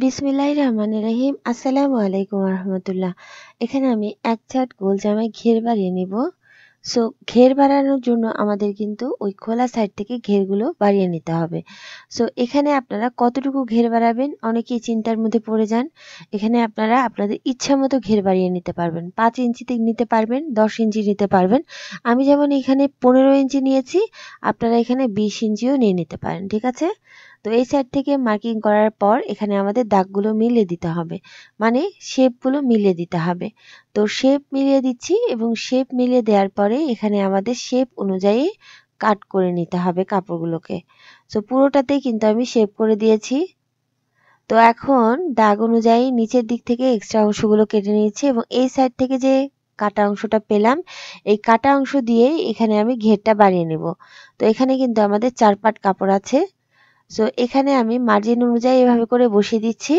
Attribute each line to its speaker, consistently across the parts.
Speaker 1: বিসমিল্লাহির রহমানির রহিম। আসসালামু আলাইকুম রহমতুল্লাহ। এখানে আমি এক ছাট গোল জামায় ঘের বাড়িয়ে নিব। সো ঘের বাড়ানোর জন্য আমাদের কিন্তু ওই খোলা সাইড থেকে ঘেরগুলো বাড়িয়ে নিতে হবে। সো এখানে আপনারা কতটুকু ঘের বাড়াবেন অনেকেই চিন্তার মধ্যে পড়ে যান। এখানে আপনারা আপনাদের ইচ্ছা মতো ঘের বাড়িয়ে নিতে পারবেন। 5 ইঞ্চিতে নিতে পারবেন, 10 ইঞ্চি নিতে পারবেন। আমি যেমন এখানে 15 ইঞ্চি নিয়েছি, আপনারা এখানে 20 ইঞ্চিও নিয়ে নিতে পারেন। ঠিক আছে? তো এই সাইড থেকে মার্কিং করার পর এখানে আমাদের দাগগুলো মিলিয়ে দিতে হবে, মানে শেপগুলো মিলিয়ে দিতে হবে। তো শেপ মিলিয়ে দিচ্ছি এবং শেপ মিলিয়ে দেওয়ার পরে এখানে আমাদের শেপ অনুযায়ী কাট করে নিতে হবে কাপড়গুলোকে। তো পুরোটাতেই কিন্তু আমি শেপ করে দিয়েছি। তো এখন দাগ অনুযায়ী নিচের দিক থেকে এক্সট্রা অংশগুলো কেটে নিয়েছি এবং এই সাইড থেকে যে কাটা অংশটা পেলাম, এই কাটা অংশ দিয়ে এখানে আমি ঘেরটা বাড়িয়ে নেব। তো এখানে কিন্তু আমাদের 4 পাট কাপড় আছে। সো এখানে আমি মার্জিন অনুযায়ী এভাবে করে বসিয়ে দিচ্ছি।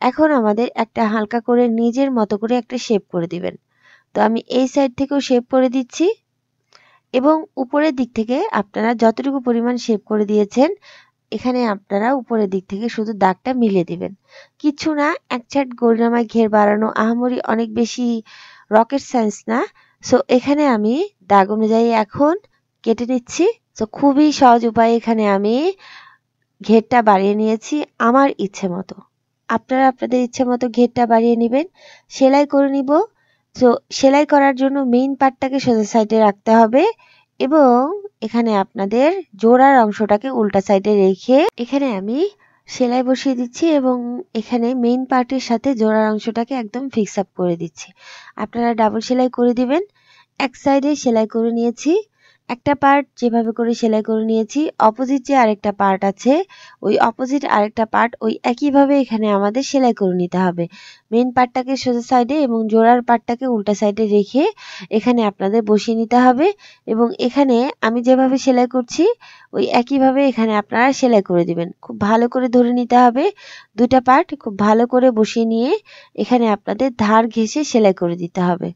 Speaker 1: এখন আমাদের একটা হালকা করে নিজের মতো করে একটা শেপ করে দিবেন। তো আমি এই সাইড থেকেও শেপ করে দিচ্ছি এবং উপরের দিক থেকে আপনারা যতটুকু পরিমাণ শেপ করে দিয়েছেন এখানে আপনারা উপরের দিক থেকে শুধু দাগটা মিলিয়ে দিবেন। কিছু না, এক ছাট গোল জামায় ঘের বাড়ানো আহামরি অনেক বেশি রকেট সায়েন্স না। সো এখানে আমি দাগ অনুযায়ী এখন কেটে নিচ্ছি। তো খুবই সহজ উপায়ে এখানে আমি ঘেরটা বাড়িয়ে নিয়েছি আমার ইচ্ছে মতো। আপনারা আপনাদের ইচ্ছে মতো ঘেরটা বাড়িয়ে নেবেন। সেলাই করে নিব। তো সেলাই করার জন্য মেইন পার্টটাকে সোজা সাইডে রাখতে হবে এবং এখানে আপনাদের জোড়ার অংশটাকে উল্টা সাইডে রেখে এখানে আমি সেলাই বসিয়ে দিচ্ছি এবং এখানে মেইন পার্টের সাথে জোড়ার অংশটাকে একদম ফিক্স আপ করে দিচ্ছি। আপনারা ডাবল সেলাই করে দিবেন। এক সাইডে সেলাই করে নিয়েছি, একটা পার্ট যেভাবে করে সেলাই করে নিয়েছি, অপোজিট যে আরেকটা পার্ট আছে ওই অপোজিট আরেকটা পার্ট ওই একইভাবে এখানে আমাদের সেলাই করে নিতে হবে। মেইন পার্টটাকে সোজা সাইডে এবং জোড়ার পার্টটাকে উল্টা সাইডে রেখে এখানে আপনাদের বসিয়ে নিতে হবে এবং এখানে আমি যেভাবে সেলাই করছি ওই একইভাবে এখানে আপনারা সেলাই করে দিবেন। খুব ভালো করে ধরে নিতে হবে। দুইটা পার্ট খুব ভালো করে বসিয়ে নিয়ে এখানে আপনাদের ধার ঘেঁষে সেলাই করে দিতে হবে।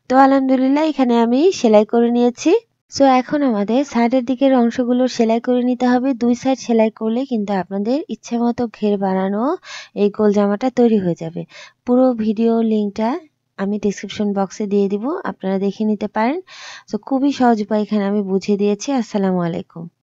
Speaker 1: তো আলহামদুলিল্লাহ এখানে আমি সেলাই করে নিয়েছি। সো এখন আমাদের সাইডের দিকের অংশগুলো সেলাই করে নিতে হবে। 2 সাইড সেলাই করলে কিন্তু আপনাদের ইচ্ছে মতো ঘের বানানো এই গোল জামাটা তৈরি হয়ে যাবে। পুরো ভিডিও লিংকটা আমি ডেসক্রিপশন বক্সে দিয়ে দিব, আপনারা দেখে নিতে পারেন। সো খুবই সহজ উপায় এখানে আমি বুঝিয়ে দিয়েছি। আসসালামু আলাইকুম।